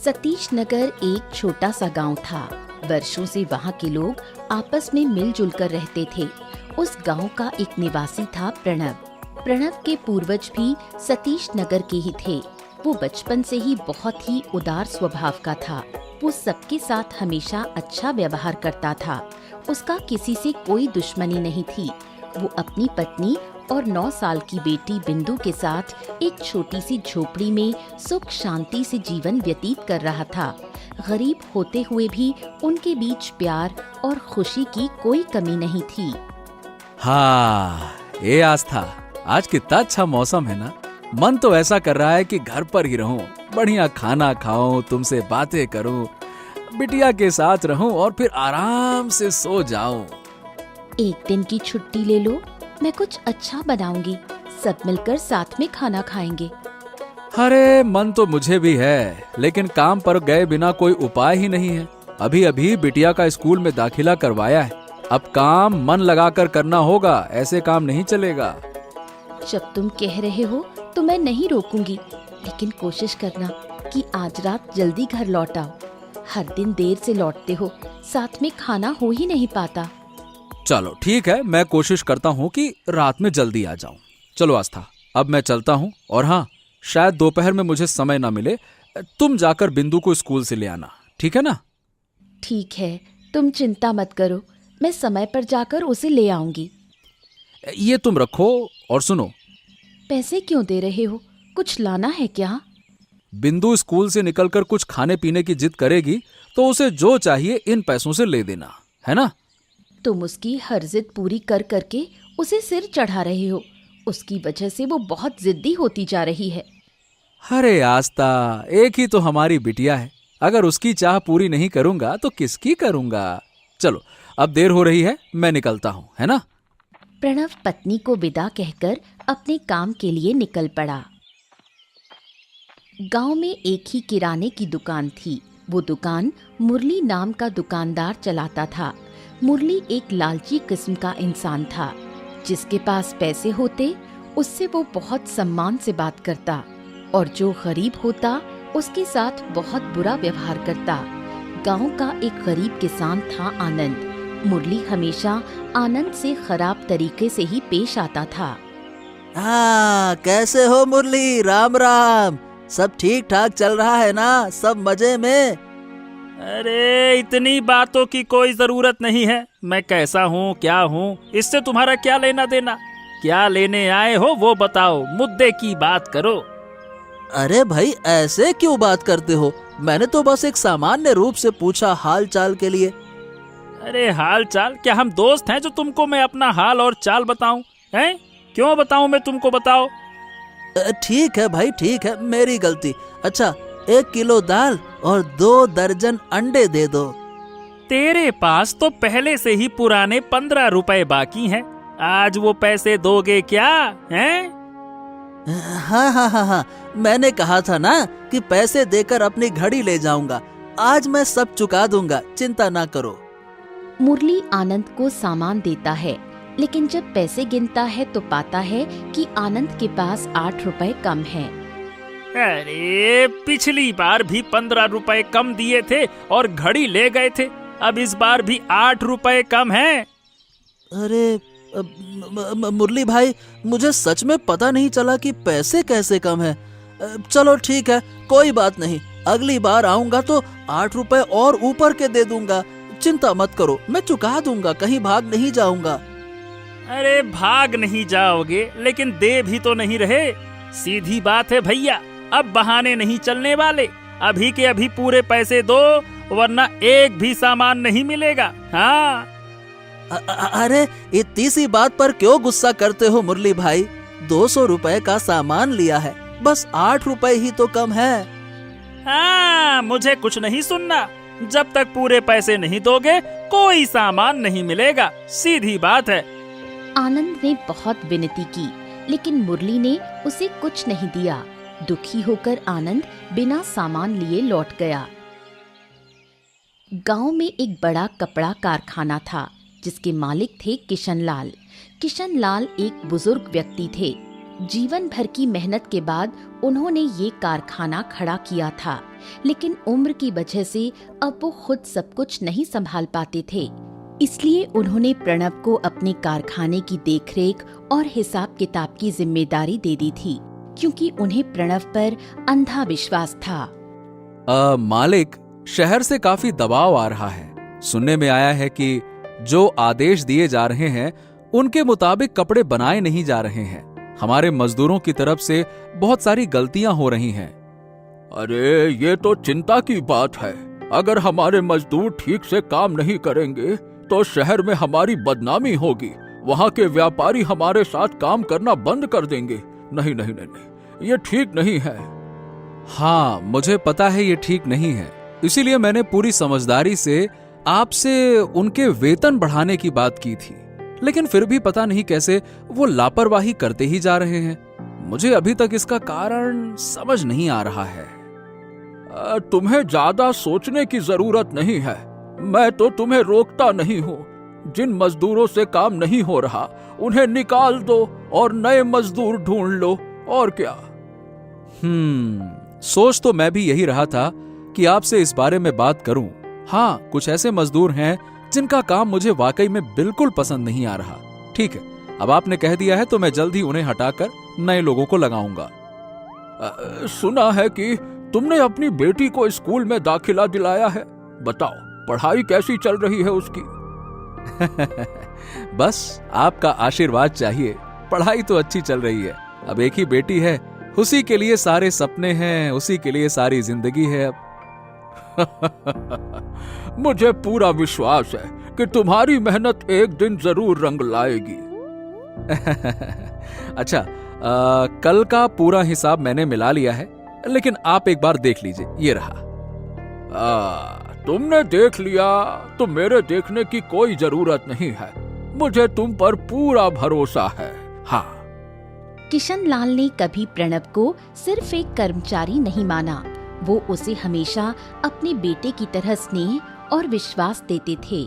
सतीश नगर एक छोटा सा गांव था। वर्षों से वहां के लोग आपस में मिलजुल कर रहते थे। उस गांव का एक निवासी था प्रणव। प्रणव के पूर्वज भी सतीश नगर के ही थे। वो बचपन से ही बहुत ही उदार स्वभाव का था। वो सबके साथ हमेशा अच्छा व्यवहार करता था। उसका किसी से कोई दुश्मनी नहीं थी। वो अपनी पत्नी और 9 साल की बेटी बिंदु के साथ एक छोटी सी झोपड़ी में सुख शांति से जीवन व्यतीत कर रहा था। गरीब होते हुए भी उनके बीच प्यार और खुशी की कोई कमी नहीं थी। हाँ, ये आस्था, आज कितना अच्छा मौसम है ना। मन तो ऐसा कर रहा है कि घर पर ही रहूं, बढ़िया खाना खाऊं, तुमसे बातें करूं, बिटिया के साथ रहूं और फिर आराम से सो जाऊं। एक दिन की छुट्टी ले लो, मैं कुछ अच्छा बनाऊंगी। सब मिलकर साथ में खाना खाएंगे। अरे मन तो मुझे भी है, लेकिन काम पर गए बिना कोई उपाय ही नहीं है। अभी अभी बिटिया का स्कूल में दाखिला करवाया है। अब काम मन लगाकर करना होगा, ऐसे काम नहीं चलेगा। जब तुम कह रहे हो तो मैं नहीं रोकूंगी, लेकिन कोशिश करना कि आज रात जल्दी घर लौट आओ। हर दिन देर से लौटते हो, साथ में खाना हो ही नहीं पाता। चलो ठीक है, मैं कोशिश करता हूँ कि रात में जल्दी आ जाऊं। चलो आस्था, अब मैं चलता हूँ। और हाँ, शायद दोपहर में मुझे समय ना मिले, तुम जाकर बिंदु को स्कूल से ले आना, ठीक है ना? ठीक है, तुम चिंता मत करो, मैं समय पर जाकर उसे ले आऊंगी। ये तुम रखो और सुनो। पैसे क्यों दे रहे हो? कुछ लाना है क्या? बिंदु स्कूल से निकलकर कुछ खाने पीने की जिद करेगी तो उसे जो चाहिए इन पैसों से ले देना, है ना? तुम उसकी हर जिद पूरी कर करके उसे सिर चढ़ा रहे हो। उसकी वजह से वो बहुत जिद्दी होती जा रही है। अरे आस्था, एक ही तो हमारी बिटिया है। अगर उसकी चाह पूरी नहीं करूंगा तो किसकी करूंगा? चलो, अब देर हो रही है, मैं निकलता हूँ, है ना? प्रणव पत्नी को विदा कहकर अपने काम के लिए निकल पड़ा। गांव में एक ही किराने की दुकान थी। वो दुकान मुरली नाम का दुकानदार चलाता था। मुरली एक लालची किस्म का इंसान था। जिसके पास पैसे होते उससे वो बहुत सम्मान से बात करता, और जो गरीब होता उसके साथ बहुत बुरा व्यवहार करता। गांव का एक गरीब किसान था आनंद। मुरली हमेशा आनंद से खराब तरीके से ही पेश आता था। हाँ, कैसे हो मुरली? राम राम। सब ठीक ठाक चल रहा है ना? सब मजे में? अरे इतनी बातों की कोई जरूरत नहीं है। मैं कैसा हूँ, क्या हूँ, इससे तुम्हारा क्या लेना देना? क्या लेने आए हो वो बताओ, मुद्दे की बात करो। अरे भाई, ऐसे क्यों बात करते हो? मैंने तो बस एक सामान्य रूप से पूछा, हाल चाल के लिए। अरे हाल चाल क्या? हम दोस्त हैं जो तुमको मैं अपना हाल और चाल बताऊं? हैं? क्यों बताऊं मैं तुमको, बताओ। ठीक है भाई, ठीक है, मेरी गलती। अच्छा, 1 किलो दाल और 2 दर्जन अंडे दे दो। तेरे पास तो पहले से ही पुराने 15 रुपए बाकी हैं। आज वो पैसे दोगे क्या? हैं? हाँ हाँ हाँ हाँ, मैंने कहा था ना कि पैसे देकर अपनी घड़ी ले जाऊंगा। आज मैं सब चुका दूंगा, चिंता ना करो। मुरली आनंद को सामान देता है, लेकिन जब पैसे गिनता है तो पाता है कि आनंद के पास 8 रुपए कम हैं। अरे पिछली बार भी 15 रुपए कम दिए थे और घड़ी ले गए थे। अब इस बार भी 8 रुपए कम हैं। अरे मुरली भाई, मुझे सच में पता नहीं चला कि पैसे कैसे कम हैं। चलो ठीक है, कोई बात नहीं। अगली बार आऊंगा तो 8 रुपए और ऊपर के दे दूंगा। चिंता मत करो, मैं चुका दूंगा, कहीं भाग नहीं जाऊंगा। अरे भाग नहीं जाओगे, लेकिन दे भी तो नहीं रहे। सीधी बात है भैया, अब बहाने नहीं चलने वाले। अभी के अभी पूरे पैसे दो, वरना एक भी सामान नहीं मिलेगा। हाँ। अरे इतनी सी बात पर क्यों गुस्सा करते हो मुरली भाई? 200 रुपए का सामान लिया है, बस 8 रुपए ही तो कम है। हाँ, मुझे कुछ नहीं सुनना। जब तक पूरे पैसे नहीं दोगे कोई सामान नहीं मिलेगा, सीधी बात है। आनंद ने बहुत विनती की, लेकिन मुरली ने उसे कुछ नहीं दिया। दुखी होकर आनंद बिना सामान लिए लौट गया। गांव में एक बड़ा कपड़ा कारखाना था, जिसके मालिक थे किशनलाल। किशनलाल एक बुजुर्ग व्यक्ति थे। जीवन भर की मेहनत के बाद उन्होंने ये कारखाना खड़ा किया था। लेकिन उम्र की वजह से अब वो खुद सब कुछ नहीं संभाल पाते थे। इसलिए उन्होंने प्रणव को अपने कारखाने की देखरेख और हिसाब किताब की जिम्मेदारी दे दी थी, क्योंकि उन्हें प्रणव पर अंधा विश्वास था। मालिक, शहर से काफी दबाव आ रहा है। सुनने में आया है कि जो आदेश दिए जा रहे हैं उनके मुताबिक कपड़े बनाए नहीं जा रहे हैं। हमारे मजदूरों की तरफ से बहुत सारी गलतियां हो रही हैं। अरे ये तो चिंता की बात है। अगर हमारे मजदूर ठीक से काम नहीं करेंगे तो शहर में हमारी बदनामी होगी। वहाँ के व्यापारी हमारे साथ काम करना बंद कर देंगे। नहीं नहीं नहीं नहीं, ये ठीक नहीं है। हाँ, मुझे पता है ये ठीक नहीं है। इसीलिए मैंने पूरी समझदारी से आपसे उनके वेतन बढ़ाने की बात की थी, लेकिन फिर भी पता नहीं कैसे वो लापरवाही करते ही जा रहे हैं। मुझे अभी तक इसका कारण समझ नहीं आ रहा है। तुम्हें ज्यादा सोचने की जरूरत नहीं है। मैं तो तुम्हें रोकता नहीं हूँ। जिन मजदूरों से काम नहीं हो रहा उन्हें निकाल दो और नए मजदूर ढूंढ लो, और क्या। सोच तो मैं भी यही रहा था कि आपसे इस बारे में बात करूं। हाँ, कुछ ऐसे मजदूर हैं जिनका काम मुझे वाकई में बिल्कुल पसंद नहीं आ रहा। ठीक है, अब आपने कह दिया है तो मैं जल्द ही उन्हें हटाकर नए लोगों को लगाऊंगा। सुना है कि तुमने अपनी बेटी को स्कूल में दाखिला दिलाया है। बताओ, पढ़ाई कैसी चल रही है उसकी? बस आपका आशीर्वाद चाहिए। पढ़ाई तो अच्छी चल रही है। अब एक ही बेटी है, उसी के लिए सारे सपने हैं, उसी के लिए सारी जिंदगी है अब। मुझे पूरा विश्वास है कि तुम्हारी मेहनत एक दिन जरूर रंग लाएगी। अच्छा, कल का पूरा हिसाब मैंने मिला लिया है, लेकिन आप एक बार देख लीजिए। ये रहा। तुमने देख लिया तो मेरे देखने की कोई जरूरत नहीं है। मुझे तुम पर पूरा भरोसा है। हाँ। किशन लाल ने कभी प्रणव को सिर्फ एक कर्मचारी नहीं माना। वो उसे हमेशा अपने बेटे की तरह स्नेह और विश्वास देते थे।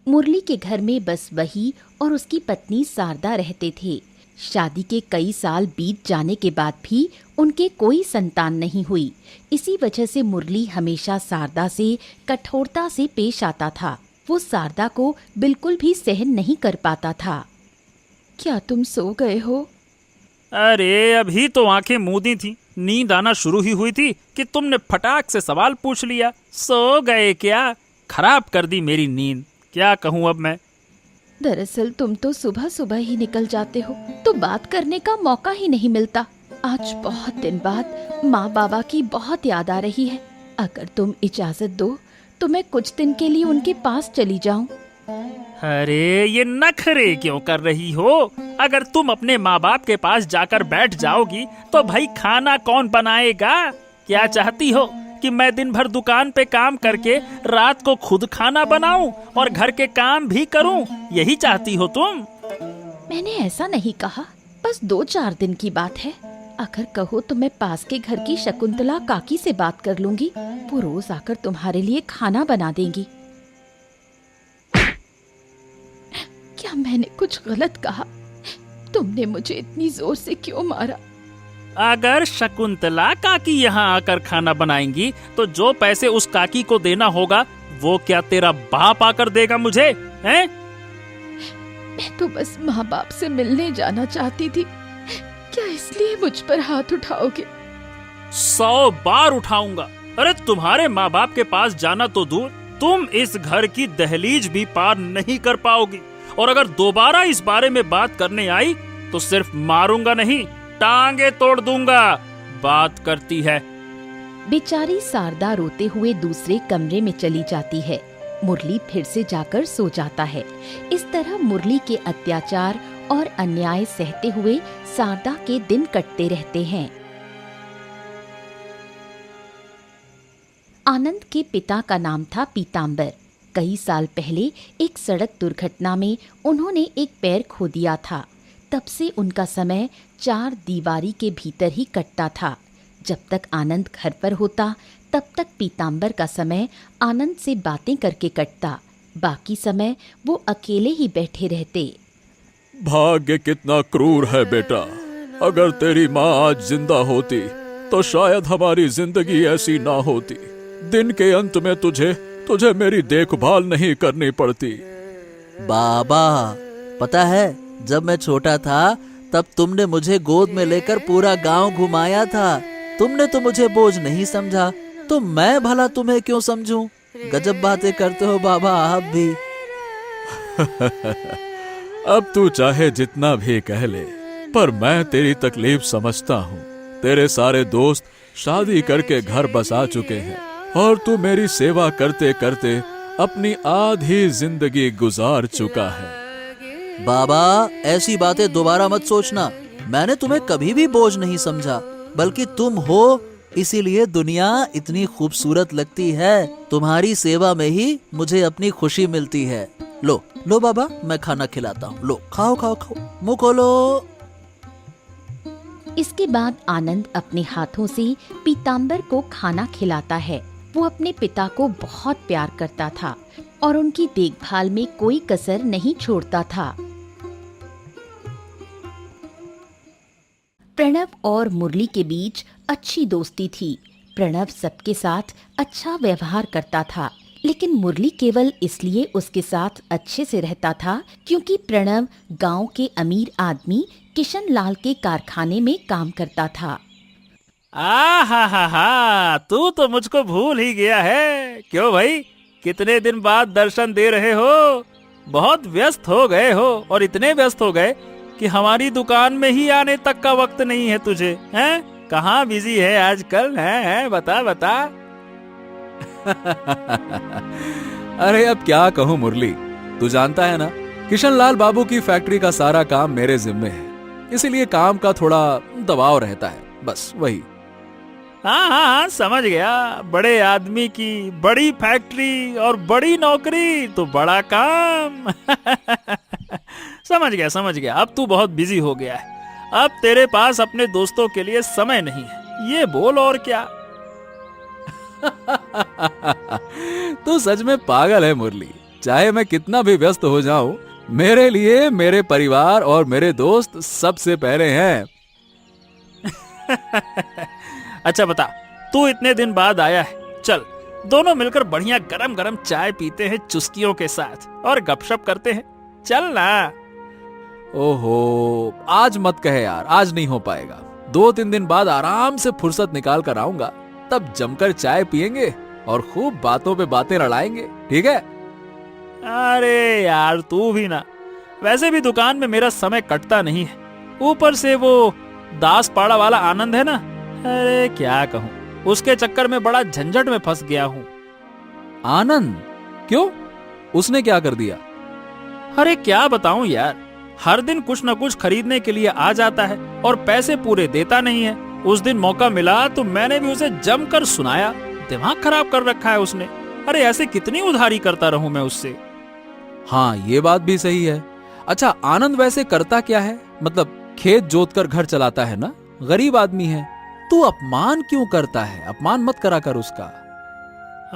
मुरली के घर में बस वही और उसकी पत्नी शारदा रहते थे। शादी के कई साल बीत जाने के बाद भी उनके कोई संतान नहीं हुई। इसी वजह से मुरली हमेशा शारदा से कठोरता से पेश आता था। वो शारदा को बिल्कुल भी सहन नहीं कर पाता था। क्या तुम सो गए हो? अरे अभी तो आंखें मूंदी थी, नींद आना शुरू ही हुई थी कि तुमने फटाक से सवाल पूछ लिया। सो गए क्या? खराब कर दी मेरी नींद। क्या कहूँ अब मैं। दरअसल तुम तो सुबह सुबह ही निकल जाते हो, तो बात करने का मौका ही नहीं मिलता। आज बहुत दिन बाद माँ बाबा की बहुत याद आ रही है। अगर तुम इजाजत दो तो मैं कुछ दिन के लिए उनके पास चली जाऊं। अरे ये नखरे क्यों कर रही हो? अगर तुम अपने माँ बाप के पास जाकर बैठ जाओगी तो भाई खाना कौन बनाएगा? क्या चाहती हो कि मैं दिन भर दुकान पे काम करके रात को खुद खाना बनाऊं और घर के काम भी करूं? यही चाहती हो तुम? मैंने ऐसा नहीं कहा, बस 2-4 दिन की बात है। अगर कहो तो मैं पास के घर की शकुंतला काकी से बात कर लूंगी। वो रोज आकर तुम्हारे लिए खाना बना देंगी। क्या मैंने कुछ गलत कहा? तुमने मुझे इतनी जोर से क्यों मारा? अगर शकुंतला काकी यहाँ आकर खाना बनाएंगी तो जो पैसे उस काकी को देना होगा वो क्या तेरा बाप आकर देगा मुझे? हैं? मैं तो बस माँ बाप से मिलने जाना चाहती थी। क्या इसलिए मुझ पर हाथ उठाओगे? 100 बार उठाऊंगा। अरे तुम्हारे माँ बाप के पास जाना तो दूर, तुम इस घर की दहलीज भी पार नहीं कर पाओगी। और अगर दोबारा इस बारे में बात करने आई तो सिर्फ मारूंगा नहीं, टांगे तोड़ दूंगा। बात करती है। बेचारी शारदा रोते हुए दूसरे कमरे में चली जाती है। मुरली फिर से जाकर सो जाता है। इस तरह मुरली के अत्याचार और अन्याय सहते हुए शारदा के दिन कटते रहते हैं। आनंद के पिता का नाम था पीतांबर। कई साल पहले एक सड़क दुर्घटना में उन्होंने एक पैर खो दिया था। तब से उनका समय 4 दीवारी के भीतर ही कटता था। जब तक आनंद घर पर होता तब तक पीतांबर का समय आनंद से बातें करके कटता। बाकी समय वो अकेले ही बैठे रहते। भाग्य कितना क्रूर है बेटा। अगर तेरी माँ आज जिंदा होती तो शायद हमारी जिंदगी ऐसी ना होती। दिन के अंत में तुझे मेरी देखभाल नहीं करनी पड़ती। बाबा, पता है जब मैं छोटा था तब तुमने मुझे गोद में लेकर पूरा गांव घुमाया था। तुमने तो मुझे बोझ नहीं समझा, तो मैं भला तुम्हें क्यों समझूं? गजब बातें करते हो बाबा आप भी। अब तू चाहे जितना भी कह ले, पर मैं तेरी तकलीफ समझता हूँ। तेरे सारे दोस्त शादी करके घर बसा चुके हैं और तू मेरी सेवा करते करते अपनी आधी जिंदगी गुजार चुका है। बाबा, ऐसी बातें दोबारा मत सोचना। मैंने तुम्हें कभी भी बोझ नहीं समझा, बल्कि तुम हो इसीलिए दुनिया इतनी खूबसूरत लगती है। तुम्हारी सेवा में ही मुझे अपनी खुशी मिलती है। लो लो बाबा, मैं खाना खिलाता हूँ। लो खाओ खाओ खाओ, मुंह खोलो। इसके बाद आनंद अपने हाथों से पीताम्बर को खाना खिलाता है। वो अपने पिता को बहुत प्यार करता था और उनकी देखभाल में कोई कसर नहीं छोड़ता था। प्रणव और मुरली के बीच अच्छी दोस्ती थी। प्रणव सबके साथ अच्छा व्यवहार करता था, लेकिन मुरली केवल इसलिए उसके साथ अच्छे से रहता था क्योंकि प्रणव गांव के अमीर आदमी किशन लाल के कारखाने में काम करता था। हा, तू तो मुझको भूल ही गया है। क्यों भाई, कितने दिन बाद दर्शन दे रहे हो? बहुत व्यस्त हो गए हो, और इतने व्यस्त हो गए कि हमारी दुकान में ही आने तक का वक्त नहीं है तुझे। हैं? कहाँ बिजी है आजकल? हैं? बता बता। अरे अब क्या कहूँ मुरली, तू जानता है ना, किशन लाल बाबू की फैक्ट्री का सारा काम मेरे जिम्मे है, इसीलिए काम का थोड़ा दबाव रहता है, बस वही। हाँ, समझ गया। बड़े आदमी की बड़ी फैक्ट्री और बड़ी नौकरी तो बड़ा काम। समझ गया। अब तू बहुत बिजी हो गया है। अब तेरे पास अपने दोस्तों के लिए समय नहीं है, ये बोल और क्या। तू सच में पागल है मुरली। चाहे मैं कितना भी व्यस्त हो जाऊं, मेरे लिए मेरे परिवार और मेरे दोस्त सबसे पहले हैं। अच्छा बता, तू इतने दिन बाद आया है, चल दोनों मिलकर बढ़िया गरम गरम चाय पीते हैं चुस्कियों के साथ और गपशप करते हैं। चल ना। ओहो, आज मत कहे यार, आज नहीं हो पाएगा। 2-3 दिन बाद आराम से फुर्सत निकाल कर आऊंगा, तब जमकर चाय पियेंगे और खूब बातों पे बातें लड़ाएंगे, ठीक है? अरे यार तू भी ना, वैसे भी दुकान में मेरा समय कटता नहीं है, ऊपर से वो दास पाड़ा वाला आनंद है ना, अरे क्या कहूँ, उसके चक्कर में बड़ा झंझट में फंस गया हूँ। आनंद? क्यों? उसने क्या कर दिया? अरे क्या बताऊं यार, हर दिन कुछ न कुछ खरीदने के लिए आ जाता है और पैसे पूरे देता नहीं है। उस दिन मौका मिला तो मैंने भी उसे जमकर सुनाया। दिमाग खराब कर रखा है उसने। अरे ऐसे कितनी उधारी करता रहूं मैं उससे। हाँ, ये बात भी सही है। अच्छा, आनंद वैसे करता क्या है? मतलब खेत जोतकर घर चलाता है ना, गरीब आदमी है। तू अपमान क्यों करता है? अपमान मत करा कर उसका।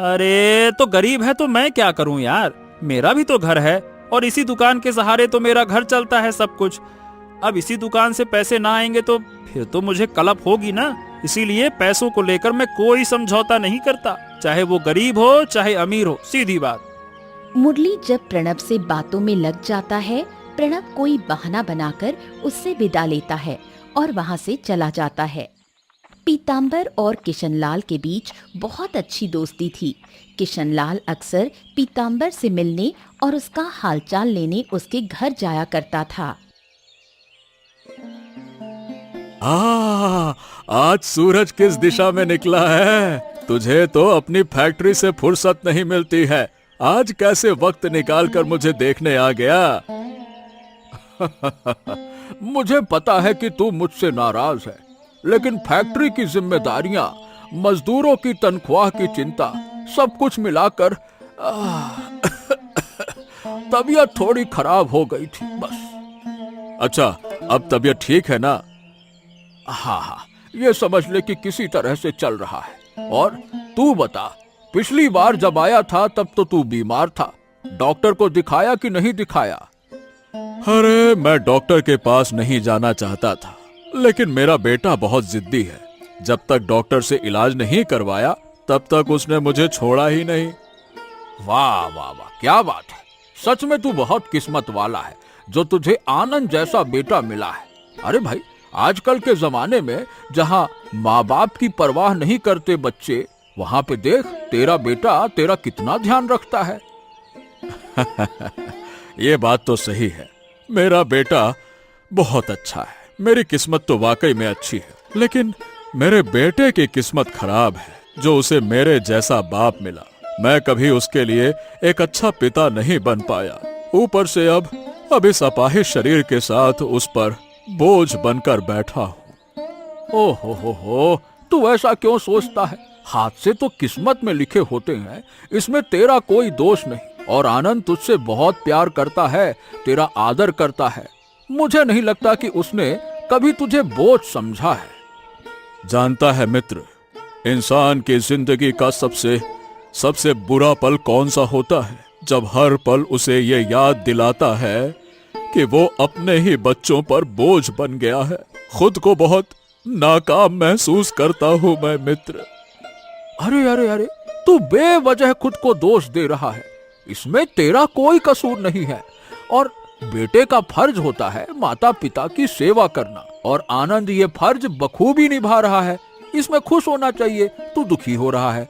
अरे तो गरीब है तो मैं क्या करूं यार, मेरा भी तो घर है और इसी दुकान के सहारे तो मेरा घर चलता है सब कुछ। अब इसी दुकान से पैसे ना आएंगे तो फिर तो मुझे कलप होगी ना। इसीलिए पैसों को लेकर मैं कोई समझौता नहीं करता, चाहे वो गरीब हो चाहे अमीर हो, सीधी बात। मुरली जब प्रणव से बातों में लग जाता है, प्रणव कोई बहाना बनाकर उससे विदा लेता है और वहाँ से चला जाता है। पीताम्बर और किशनलाल के बीच बहुत अच्छी दोस्ती थी। किशनलाल अक्सर पीताम्बर से मिलने और उसका हालचाल लेने उसके घर जाया करता था। आज सूरज किस दिशा में निकला है? तुझे तो अपनी फैक्ट्री से फुर्सत नहीं मिलती है, आज कैसे वक्त निकालकर मुझे देखने आ गया? मुझे पता है कि तू मुझसे नाराज है, लेकिन फैक्ट्री की जिम्मेदारियां, मजदूरों की तनख्वाह की चिंता, सब कुछ मिलाकर तबीयत थोड़ी खराब हो गई थी बस। अच्छा, अब तबीयत ठीक है ना? हाँ, ये समझ ले कि किसी तरह से चल रहा है। और तू बता, पिछली बार जब आया था तब तो तू बीमार था, डॉक्टर को दिखाया कि नहीं दिखाया? अरे मैं डॉक्टर के पास नहीं जाना चाहता था, लेकिन मेरा बेटा बहुत जिद्दी है। जब तक डॉक्टर से इलाज नहीं करवाया तब तक उसने मुझे छोड़ा ही नहीं। वाह वाह वाह, क्या बात है। सच में तू बहुत किस्मत वाला है जो तुझे आनंद जैसा बेटा मिला है। अरे भाई, आजकल के जमाने में जहाँ माँ बाप की परवाह नहीं करते बच्चे, वहां पे देख तेरा बेटा तेरा कितना ध्यान रखता है। ये बात तो सही है, मेरा बेटा बहुत अच्छा है। मेरी किस्मत तो वाकई में अच्छी है, लेकिन मेरे बेटे की किस्मत खराब है जो उसे मेरे जैसा बाप मिला। मैं कभी उसके लिए एक अच्छा पिता नहीं बन पाया। ऊपर से अब इस अपाहिज शरीर के साथ उस पर बोझ बनकर बैठा हूँ। ओहो, तू ऐसा क्यों सोचता है? हाथ से तो किस्मत में लिखे होते हैं, इसमें तेरा कोई दोष नहीं। और आनंद तुझसे बहुत प्यार करता है, तेरा आदर करता है। मुझे नहीं लगता कि उसने कभी तुझे बोझ समझा है। जानता है मित्र, इंसान की जिंदगी का सबसे बुरा पल कौन सा होता है? जब हर पल उसे ये याद दिलाता है कि वो अपने ही बच्चों पर बोझ बन गया है। खुद को बहुत नाकाम महसूस करता हूं मैं मित्र। अरे, तू बेवजह खुद को दोष दे रहा है। इसमें तेरा कोई कसूर नहीं है और बेटे का फर्ज होता है माता पिता की सेवा करना, और आनंद ये फर्ज बखूबी निभा रहा है। इसमें खुश होना चाहिए, तू दुखी हो रहा है।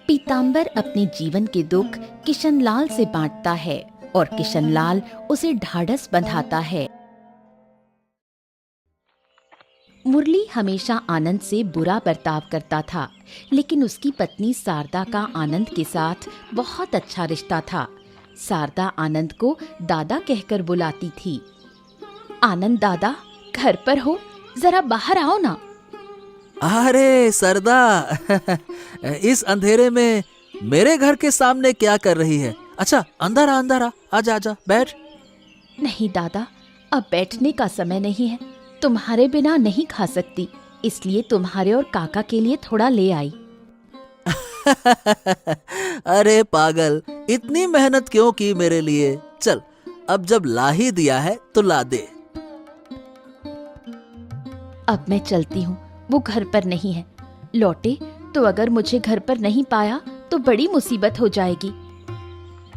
पीताम्बर अपने जीवन के दुख किशनलाल से बांटता है और किशनलाल उसे ढाढ़स बंधाता है। मुरली हमेशा आनंद से बुरा बर्ताव करता था, लेकिन उसकी पत्नी शारदा का आनंद के साथ बहुत अच्छा रिश्ता था। शारदा आनंद को दादा कहकर बुलाती थी। आनंद दादा, घर पर हो? जरा बाहर आओ ना। अरे सरदा, इस अंधेरे में मेरे घर के सामने क्या कर रही है? अच्छा, अंदर आ, आजा, बैठ। नहीं दादा, अब बैठने का समय नहीं है। तुम्हारे बिना नहीं खा सकती, इसलिए तुम्हारे और काका के लिए थोड़ा ले आई। अरे पागल, इतनी मेहनत क्यों की मेरे लिए? चल, अब जब ला ही दिया है तो ला दे। अब मैं चलती हूँ, वो घर पर नहीं है। लौटे तो अगर मुझे घर पर नहीं पाया तो बड़ी मुसीबत हो जाएगी।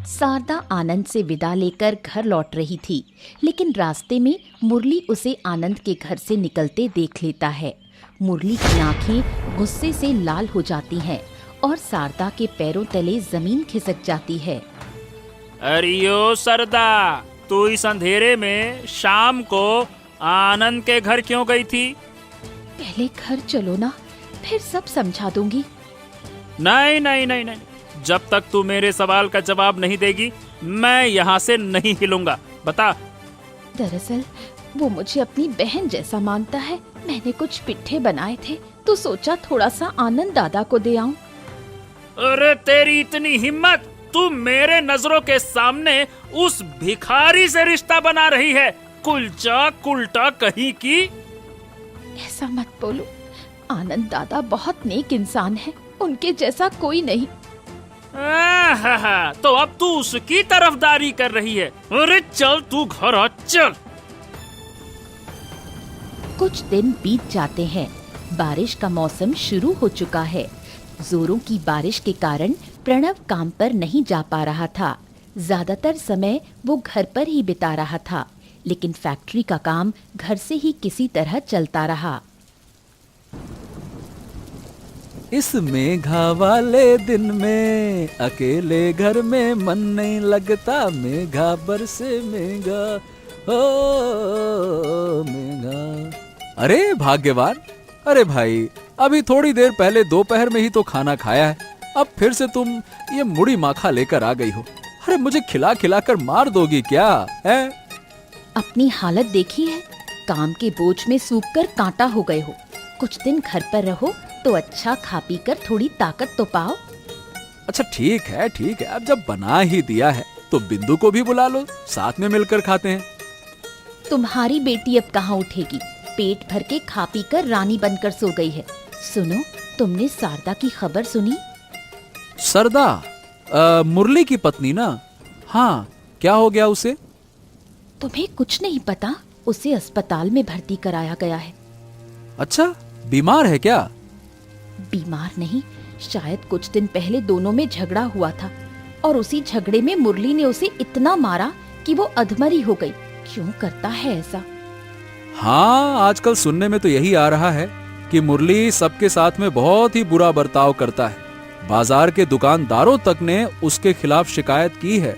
शारदा आनंद से विदा लेकर घर लौट रही थी, लेकिन रास्ते में मुरली उसे आनंद के घर से निकलते देख लेता है। मुरली की आंखें गुस्से से लाल हो जाती हैं और शारदा के पैरों तले जमीन खिसक जाती है। अरियो सरदा, तू इस अंधेरे में शाम को आनंद के घर क्यों गई थी? पहले घर चलो ना, फिर सब समझा दूंगी। नहीं, जब तक तू मेरे सवाल का जवाब नहीं देगी मैं यहाँ से नहीं हिलूंगा। बता। दरअसल वो मुझे अपनी बहन जैसा मानता है। मैंने कुछ पिट्ठे बनाए थे तो सोचा थोड़ा सा आनंद दादा को दे आऊं। अरे तेरी इतनी हिम्मत, तू मेरे नजरों के सामने उस भिखारी से रिश्ता बना रही है, कुलचा कुलटा कहीं की। ऐसा मत बोलो, आनंद दादा बहुत नेक इंसान है, उनके जैसा कोई नहीं। तो अब तू उसकी तरफदारी कर रही है। अरे चल तू घर आ, चल। कुछ दिन बीत जाते हैं। बारिश का मौसम शुरू हो चुका है। जोरों की बारिश के कारण प्रणव काम पर नहीं जा पा रहा था। ज्यादातर समय वो घर पर ही बिता रहा था, लेकिन फैक्ट्री का काम घर से ही किसी तरह चलता रहा। इस मेघा वाले दिन में अकेले घर में मन नहीं लगता, मेघा बरसे मेघा, ओ मेघा। अरे भाग्यवान, अरे भाई, अभी थोड़ी देर पहले दोपहर में ही तो खाना खाया है, अब फिर से तुम ये मुड़ी माखा लेकर आ गई हो। अरे मुझे खिला खिला कर मार दोगी क्या है? अपनी हालत देखी है, काम के बोझ में सूख कर कांटा हो गए हो। कुछ दिन घर पर रहो तो अच्छा खा पी कर थोड़ी ताकत तो पाओ। अच्छा ठीक है, अब जब बना ही दिया है तो बिंदु को भी बुला लो, साथ में मिलकर खाते हैं। तुम्हारी बेटी अब कहाँ उठेगी, पेट भर के खा पी कर रानी बनकर सो गई है। सुनो, तुमने शारदा की खबर सुनी? सरदा, मुरली की पत्नी ना? हाँ, क्या हो गया उसे? तुम्हें कुछ नहीं पता, उसे अस्पताल में भर्ती कराया गया है। अच्छा, बीमार है क्या? बीमार नहीं, शायद कुछ दिन पहले दोनों में झगड़ा हुआ था और उसी झगड़े में मुरली ने उसे इतना मारा कि वो अधमरी हो गई। क्यों करता है ऐसा? हाँ, आजकल सुनने में तो यही आ रहा है कि मुरली सबके साथ में बहुत ही बुरा बर्ताव करता है। बाजार के दुकानदारों तक ने उसके खिलाफ शिकायत की है।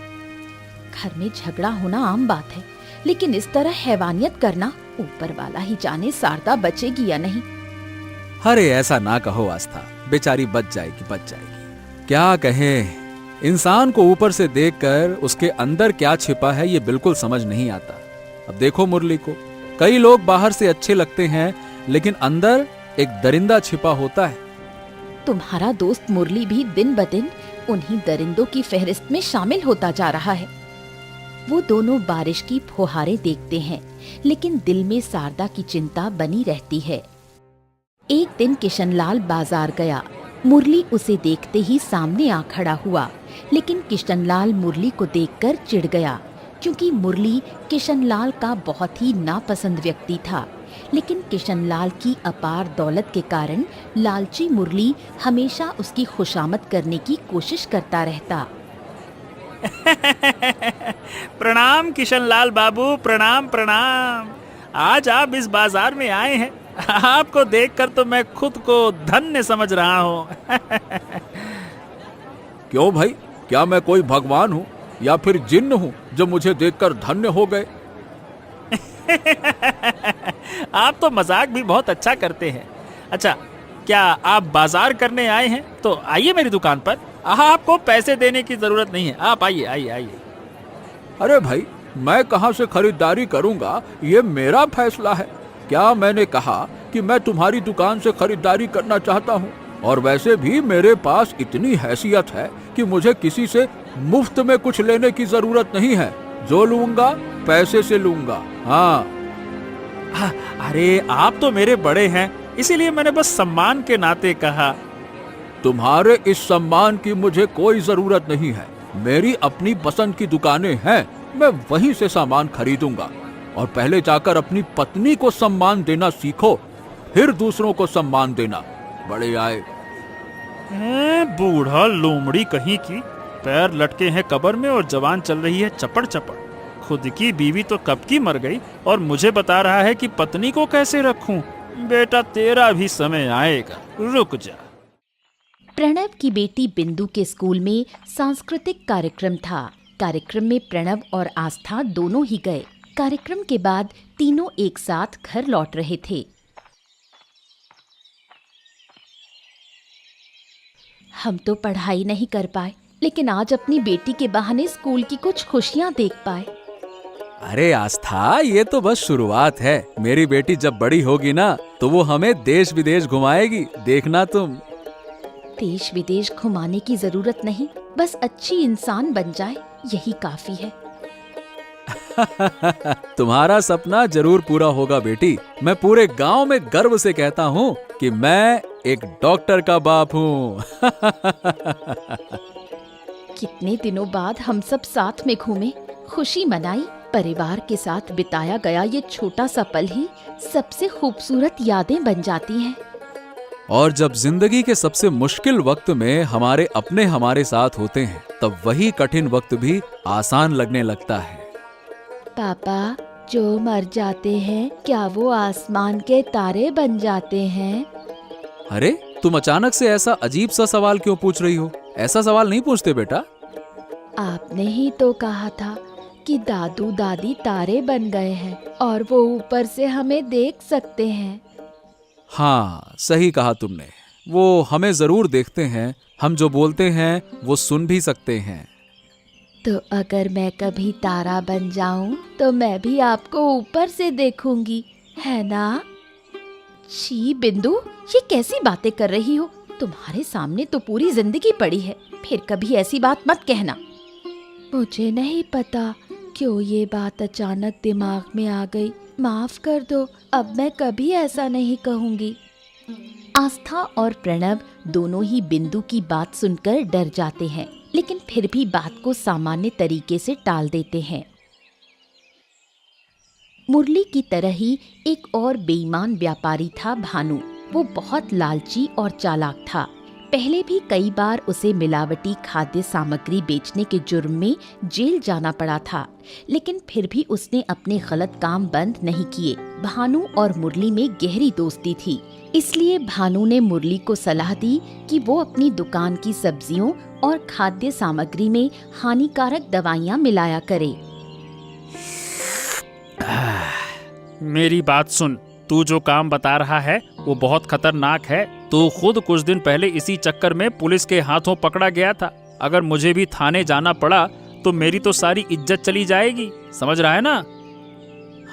घर में झगड़ा होना आम बात है, लेकिन इस तरह हैवानियत करना, ऊपर वाला ही जाने शारदा बचेगी या नहीं। अरे ऐसा ना कहो आस्था, बेचारी बच जाएगी। क्या कहें, इंसान को ऊपर से देखकर उसके अंदर क्या छिपा है ये बिल्कुल समझ नहीं आता। अब देखो मुरली को, कई लोग बाहर से अच्छे लगते हैं लेकिन अंदर एक दरिंदा छिपा होता है। तुम्हारा दोस्त मुरली भी दिन ब दिन उन्हीं दरिंदों की फहरिस्त में शामिल होता जा रहा है। वो दोनों बारिश की फुहारें देखते हैं, लेकिन दिल में शारदा की चिंता बनी रहती है। एक दिन किशनलाल बाजार गया। मुरली उसे देखते ही सामने आ खड़ा हुआ, लेकिन किशनलाल मुरली को देखकर चिढ़ गया, क्योंकि मुरली किशनलाल का बहुत ही नापसंद व्यक्ति था। लेकिन किशनलाल की अपार दौलत के कारण लालची मुरली हमेशा उसकी खुशामद करने की कोशिश करता रहता। प्रणाम किशनलाल बाबू, प्रणाम प्रणाम। आज आप इस बाजार में आए हैं, आपको देखकर तो मैं खुद को धन्य समझ रहा हूँ। क्यों भाई, क्या मैं कोई भगवान हूँ या फिर जिन्न हूँ जो मुझे देखकर धन्य हो गए? आप तो मजाक भी बहुत अच्छा करते हैं। अच्छा, क्या आप बाजार करने आए हैं? तो आइए मेरी दुकान पर। आपको पैसे देने की जरूरत नहीं है, आप आइए आइए आइए। अरे भाई, मैं कहाँ से खरीदारी करूँगा, ये मेरा फैसला है। क्या मैंने कहा कि मैं तुम्हारी दुकान से खरीदारी करना चाहता हूँ? और वैसे भी मेरे पास इतनी हैसियत है कि मुझे किसी से मुफ्त में कुछ लेने की जरूरत नहीं है। जो लूंगा पैसे से लूंगा। हाँ। अरे आप तो मेरे बड़े हैं, इसीलिए मैंने बस सम्मान के नाते कहा। तुम्हारे इस सम्मान की मुझे कोई जरूरत नहीं है। मेरी अपनी पसंद की दुकानें हैं, मैं वहीं से सामान खरीदूंगा। और पहले जाकर अपनी पत्नी को सम्मान देना सीखो, फिर दूसरों को सम्मान देना। बड़े आए। बूढ़ा लोमड़ी कहीं की, पैर लटके हैं कब्र में और जवान चल रही है चपड़ चपड़। खुद की बीवी तो कब की मर गई और मुझे बता रहा है कि पत्नी को कैसे रखूं। बेटा तेरा भी समय आएगा, रुक जा। प्रणव की बेटी बिंदु के स्कूल में सांस्कृतिक कार्यक्रम था। कार्यक्रम में प्रणव और आस्था दोनों ही गए। कार्यक्रम के बाद तीनों एक साथ घर लौट रहे थे। हम तो पढ़ाई नहीं कर पाए, लेकिन आज अपनी बेटी के बहाने स्कूल की कुछ खुशियां देख पाए। अरे आस्था, ये तो बस शुरुआत है। मेरी बेटी जब बड़ी होगी ना तो वो हमें देश विदेश घुमाएगी, देखना तुम। देश विदेश घुमाने की जरूरत नहीं, बस अच्छी इंसान बन जाए, यही काफी है। तुम्हारा सपना जरूर पूरा होगा बेटी। मैं पूरे गांव में गर्व से कहता हूँ कि मैं एक डॉक्टर का बाप हूँ। कितने दिनों बाद हम सब साथ में घूमे, खुशी मनाई। परिवार के साथ बिताया गया ये छोटा सा पल ही सबसे खूबसूरत यादें बन जाती हैं। और जब जिंदगी के सबसे मुश्किल वक्त में हमारे अपने हमारे साथ होते हैं, तब वही कठिन वक्त भी आसान लगने लगता है। पापा, जो मर जाते हैं क्या वो आसमान के तारे बन जाते हैं? अरे तुम अचानक से ऐसा अजीब सा सवाल क्यों पूछ रही हो? ऐसा सवाल नहीं पूछते बेटा। आपने ही तो कहा था कि दादू दादी तारे बन गए हैं और वो ऊपर से हमें देख सकते हैं। हाँ, सही कहा तुमने। वो हमें जरूर देखते हैं, हम जो बोलते हैं वो सुन भी सकते हैं। तो अगर मैं कभी तारा बन जाऊं तो मैं भी आपको ऊपर से देखूंगी, है ना? छी बिंदु, ये कैसी बातें कर रही हो? तुम्हारे सामने तो पूरी जिंदगी पड़ी है, फिर कभी ऐसी बात मत कहना। मुझे नहीं पता क्यों ये बात अचानक दिमाग में आ गई, माफ कर दो, अब मैं कभी ऐसा नहीं कहूंगी। आस्था और प्रणव दोनों ही बिंदु की बात सुनकर डर जाते हैं, लेकिन फिर भी बात को सामान्य तरीके से टाल देते हैं। मुरली की तरह ही एक और बेईमान व्यापारी था भानु। वो बहुत लालची और चालाक था। पहले भी कई बार उसे मिलावटी खाद्य सामग्री बेचने के जुर्म में जेल जाना पड़ा था, लेकिन फिर भी उसने अपने गलत काम बंद नहीं किए। भानु और मुरली में गहरी दोस्ती थी, इसलिए भानु ने मुरली को सलाह दी कि वो अपनी दुकान की सब्जियों और खाद्य सामग्री में हानिकारक दवाइयाँ मिलाया करे। मेरी बात सुन, तू जो काम बता रहा है वो बहुत खतरनाक है। तू खुद कुछ दिन पहले इसी चक्कर में पुलिस के हाथों पकड़ा गया था। अगर मुझे भी थाने जाना पड़ा तो मेरी तो सारी इज्जत चली जाएगी, समझ रहा है ना?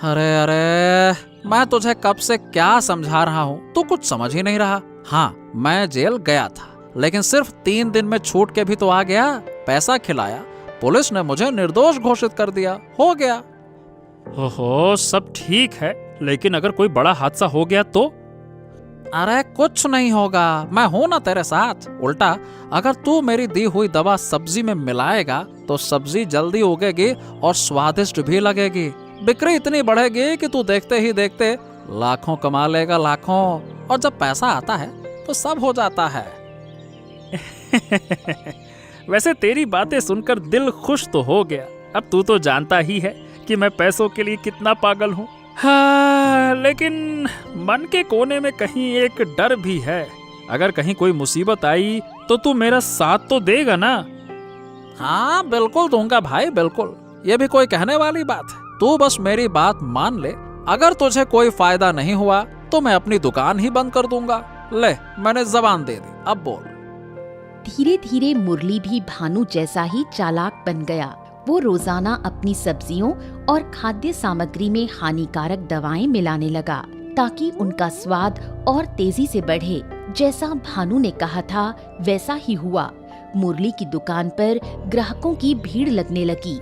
अरे अरे, मैं तुझे कब से क्या समझा रहा हूँ, तू कुछ समझ ही नहीं रहा। हाँ, मैं जेल गया था, लेकिन सिर्फ 3 दिन में छूट के भी तो आ गया। पैसा खिलाया, पुलिस ने मुझे निर्दोष घोषित कर दिया, हो गया। ओहो, सब ठीक है, लेकिन अगर कोई बड़ा हादसा हो गया तो? अरे कुछ नहीं होगा, मैं हूं ना तेरे साथ। उल्टा अगर तू मेरी दी हुई दवा सब्जी में मिलाएगा तो सब्जी जल्दी उगेगी और स्वादिष्ट भी लगेगी। बिक्री इतनी बढ़ेगी कि तू देखते ही देखते लाखों कमा लेगा, लाखों। और जब पैसा आता है तो सब हो जाता है। वैसे तेरी बातें सुनकर दिल खुश तो हो गया। अब तू तो जानता ही है कि मैं पैसों के लिए कितना पागल हूँ। हाँ, लेकिन मन के कोने में कहीं एक डर भी है। अगर कहीं कोई मुसीबत आई तो तू मेरा साथ तो देगा ना? हाँ बिल्कुल दूंगा भाई, बिल्कुल। ये भी कोई कहने वाली बात है? तू बस मेरी बात मान ले। अगर तुझे कोई फायदा नहीं हुआ तो मैं अपनी दुकान ही बंद कर दूंगा। ले, मैंने जबान दे दी, अब बोल। धीरे धीरे मुरली भी भानु जैसा ही चालाक बन गया। वो रोजाना अपनी सब्जियों और खाद्य सामग्री में हानिकारक दवाएं मिलाने लगा ताकि उनका स्वाद और तेजी से बढ़े। जैसा भानु ने कहा था वैसा ही हुआ। मुरली की दुकान पर ग्राहकों की भीड़ लगने लगी।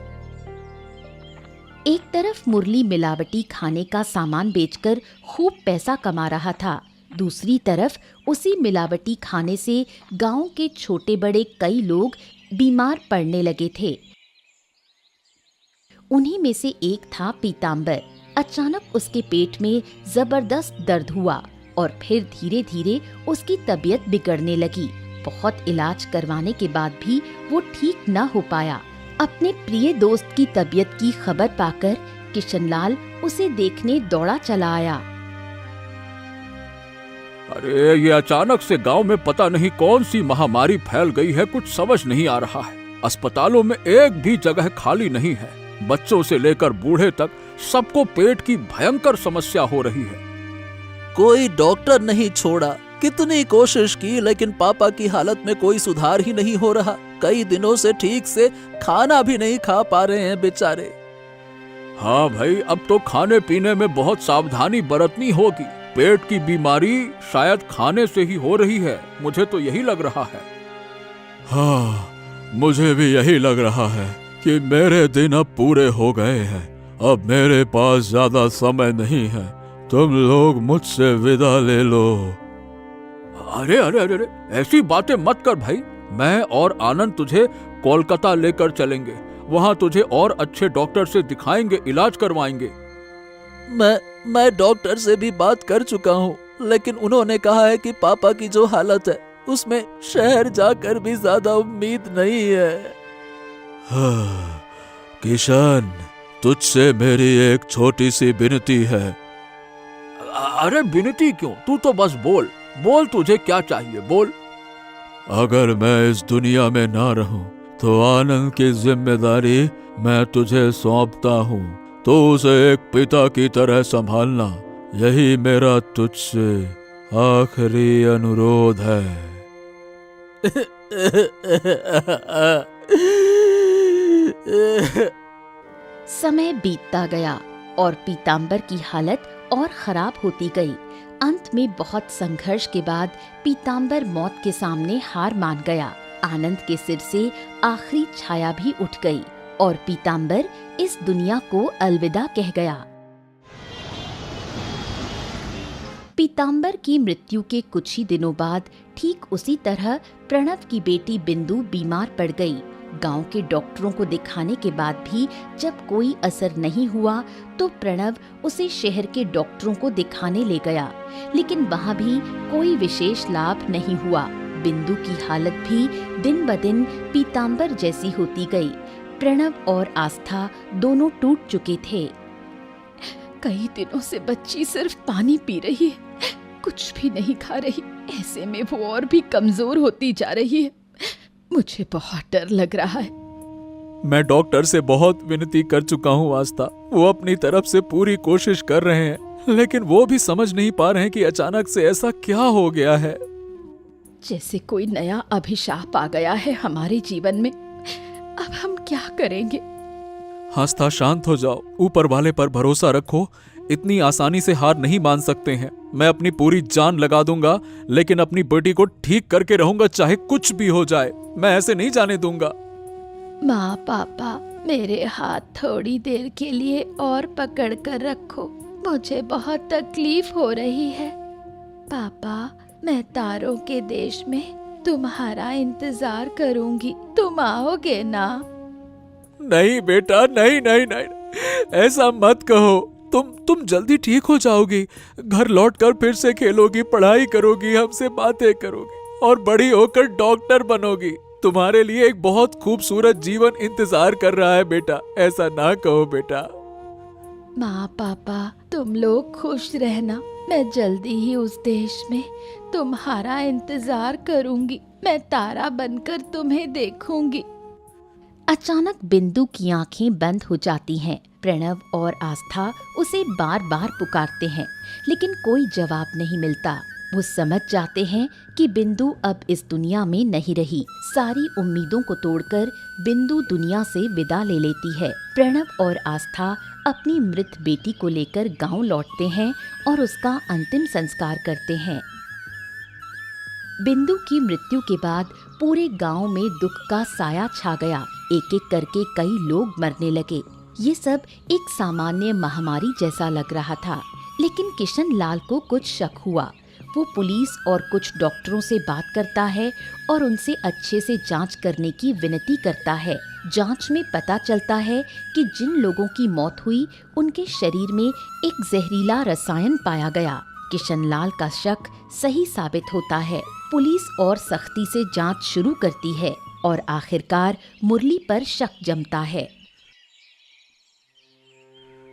एक तरफ मुरली मिलावटी खाने का सामान बेचकर खूब पैसा कमा रहा था, दूसरी तरफ उसी मिलावटी खाने से गांव के छोटे बड़े कई लोग बीमार पड़ने लगे थे। उन्हीं में से एक था पीताम्बर। अचानक उसके पेट में जबरदस्त दर्द हुआ और फिर धीरे धीरे उसकी तबीयत बिगड़ने लगी। बहुत इलाज करवाने के बाद भी वो ठीक न हो पाया। अपने प्रिय दोस्त की तबीयत की खबर पाकर किशनलाल उसे देखने दौड़ा चला आया। अरे ये अचानक से गांव में पता नहीं कौन सी महामारी फैल गई है, कुछ समझ नहीं आ रहा है। अस्पतालों में एक भी जगह खाली नहीं है। बच्चों से लेकर बूढ़े तक सबको पेट की भयंकर समस्या हो रही है। कोई डॉक्टर नहीं छोड़ा, कितनी कोशिश की, लेकिन पापा की हालत में कोई सुधार ही नहीं हो रहा। कई दिनों से ठीक से खाना भी नहीं खा पा रहे हैं बेचारे। हाँ भाई, अब तो खाने पीने में बहुत सावधानी बरतनी होगी। पेट की बीमारी शायद खाने से ही हो रही है, मुझे तो यही लग रहा है। हाँ, मुझे भी यही लग रहा है कि मेरे दिन अब पूरे हो गए हैं। अब मेरे पास ज्यादा समय नहीं है, तुम लोग मुझसे विदा ले लो। अरे अरे अरे अरे, ऐसी बातें मत कर भाई। मैं और आनंद तुझे कोलकाता लेकर चलेंगे, वहाँ तुझे और अच्छे डॉक्टर से दिखाएंगे, इलाज करवाएंगे। मैं डॉक्टर से भी बात कर चुका हूँ, लेकिन उन्होंने कहा है कि पापा की जो हालत है उसमें शहर जाकर भी ज्यादा उम्मीद नहीं है। हाँ, किशन, तुझसे मेरी एक छोटी सी विनती है। अरे विनती क्यों, तू तो बस बोल बोल, तुझे क्या चाहिए, बोल। अगर मैं इस दुनिया में ना रहूं तो आनंद की जिम्मेदारी मैं तुझे सौंपता हूँ। तो उसे एक पिता की तरह संभालना, यही मेरा तुझसे आखिरी अनुरोध है। समय बीतता गया और पीताम्बर की हालत और खराब होती गई। अंत में बहुत संघर्ष के बाद पीताम्बर मौत के सामने हार मान गया। आनंद के सिर से आखिरी छाया भी उठ गई और पीताम्बर इस दुनिया को अलविदा कह गया। पीताम्बर की मृत्यु के कुछ ही दिनों बाद ठीक उसी तरह प्रणव की बेटी बिंदु बीमार पड़ गई। गांव के डॉक्टरों को दिखाने के बाद भी जब कोई असर नहीं हुआ तो प्रणव उसे शहर के डॉक्टरों को दिखाने ले गया, लेकिन वहां भी कोई विशेष लाभ नहीं हुआ। बिंदु की हालत भी दिन ब दिन पीतांबर जैसी होती गई। प्रणव और आस्था दोनों टूट चुके थे। कई दिनों से बच्ची सिर्फ पानी पी रही है, कुछ भी नहीं खा रही। ऐसे में वो और भी कमजोर होती जा रही है। मुझे बहुत डर लग रहा है। मैं डॉक्टर से बहुत विनती कर चुका हूँ आस्था, वो अपनी तरफ से पूरी कोशिश कर रहे हैं, लेकिन वो भी समझ नहीं पा रहे हैं कि अचानक से ऐसा क्या हो गया है। जैसे कोई नया अभिशाप आ गया है हमारे जीवन में। अब हम क्या करेंगे? आस्था शांत हो जाओ, ऊपर वाले पर भरोसा रखो। इतनी आसानी से हार नहीं मान सकते हैं। मैं अपनी पूरी जान लगा दूंगा, लेकिन अपनी बेटी को ठीक करके रहूंगा, चाहे कुछ भी हो जाए। मैं ऐसे नहीं जाने दूंगा। माँ पापा, मेरे हाथ थोड़ी देर के लिए और पकड़ कर रखो, मुझे बहुत तकलीफ हो रही है। पापा, मैं तारों के देश में तुम्हारा इंतजार करूंगी, तुम आओगे ना? नहीं बेटा, नहीं नहीं नहीं, ऐसा मत कहो। तुम जल्दी ठीक हो जाओगी, घर लौटकर फिर से खेलोगी, पढ़ाई करोगी, हमसे बातें करोगी और बड़ी होकर डॉक्टर बनोगी। तुम्हारे लिए एक बहुत खूबसूरत जीवन इंतजार कर रहा है बेटा, ऐसा ना कहो बेटा। माँ पापा, तुम लोग खुश रहना। मैं जल्दी ही उस देश में तुम्हारा इंतजार करूंगी। मैं तारा बनकर तुम्हें देखूंगी। अचानक बिंदु की आंखें बंद हो जाती हैं। प्रणव और आस्था उसे बार बार पुकारते हैं, लेकिन कोई जवाब नहीं मिलता। वो समझ जाते हैं कि बिंदु अब इस दुनिया में नहीं रही। सारी उम्मीदों को तोड़कर बिंदु दुनिया से विदा ले लेती है। प्रणव और आस्था अपनी मृत बेटी को लेकर गांव लौटते हैं और उसका अंतिम संस्कार करते हैं। बिंदु की मृत्यु के बाद पूरे गांव में दुख का साया छा गया। एक एक करके कई लोग मरने लगे। ये सब एक सामान्य महामारी जैसा लग रहा था, लेकिन किशन लाल को कुछ शक हुआ। वो पुलिस और कुछ डॉक्टरों से बात करता है और उनसे अच्छे से जांच करने की विनती करता है। जांच में पता चलता है कि जिन लोगों की मौत हुई उनके शरीर में एक जहरीला रसायन पाया गया। किशन लाल का शक सही साबित होता है। पुलिस और सख्ती से जांच शुरू करती है और आखिरकार मुरली पर शक जमता है।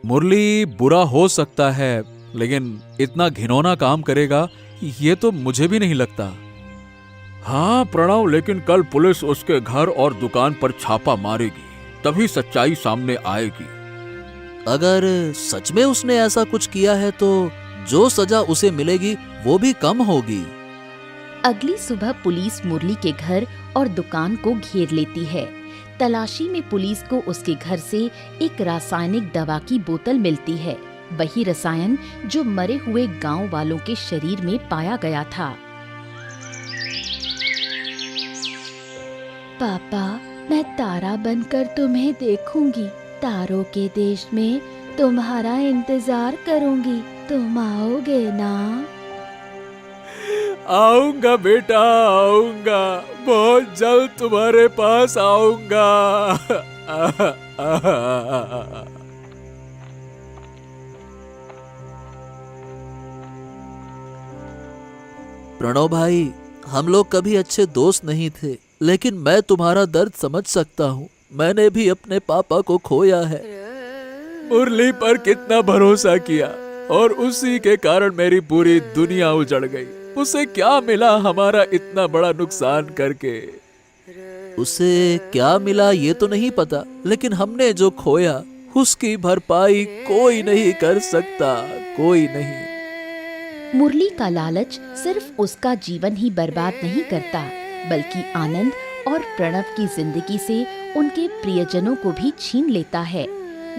मुरली बुरा हो सकता है, लेकिन इतना घिनौना काम करेगा ये तो मुझे भी नहीं लगता। हाँ प्रणव, लेकिन कल पुलिस उसके घर और दुकान पर छापा मारेगी, तभी सच्चाई सामने आएगी। अगर सच में उसने ऐसा कुछ किया है तो जो सजा उसे मिलेगी वो भी कम होगी। अगली सुबह पुलिस मुरली के घर और दुकान को घेर लेती है। तलाशी में पुलिस को उसके घर से एक रासायनिक दवा की बोतल मिलती है, वही रसायन जो मरे हुए गांव वालों के शरीर में पाया गया था। पापा, मैं तारा बनकर तुम्हें देखूंगी, तारों के देश में तुम्हारा इंतजार करूंगी, तुम आओगे ना? आऊंगा बेटा, आऊंगा, बहुत जल्द तुम्हारे पास आऊंगा। प्रणव भाई, हम लोग कभी अच्छे दोस्त नहीं थे, लेकिन मैं तुम्हारा दर्द समझ सकता हूँ। मैंने भी अपने पापा को खोया है। मुरली पर कितना भरोसा किया और उसी के कारण मेरी पूरी दुनिया उजड़ गई। उसे क्या मिला हमारा इतना बड़ा नुकसान करके? उसे क्या मिला ये तो नहीं पता, लेकिन हमने जो खोया उसकी भरपाई कोई नहीं कर सकता, कोई नहीं। मुरली का लालच सिर्फ उसका जीवन ही बर्बाद नहीं करता, बल्कि आनंद और प्रणव की जिंदगी से उनके प्रियजनों को भी छीन लेता है।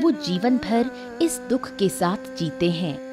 वो जीवन भर इस दुख के साथ जीते हैं।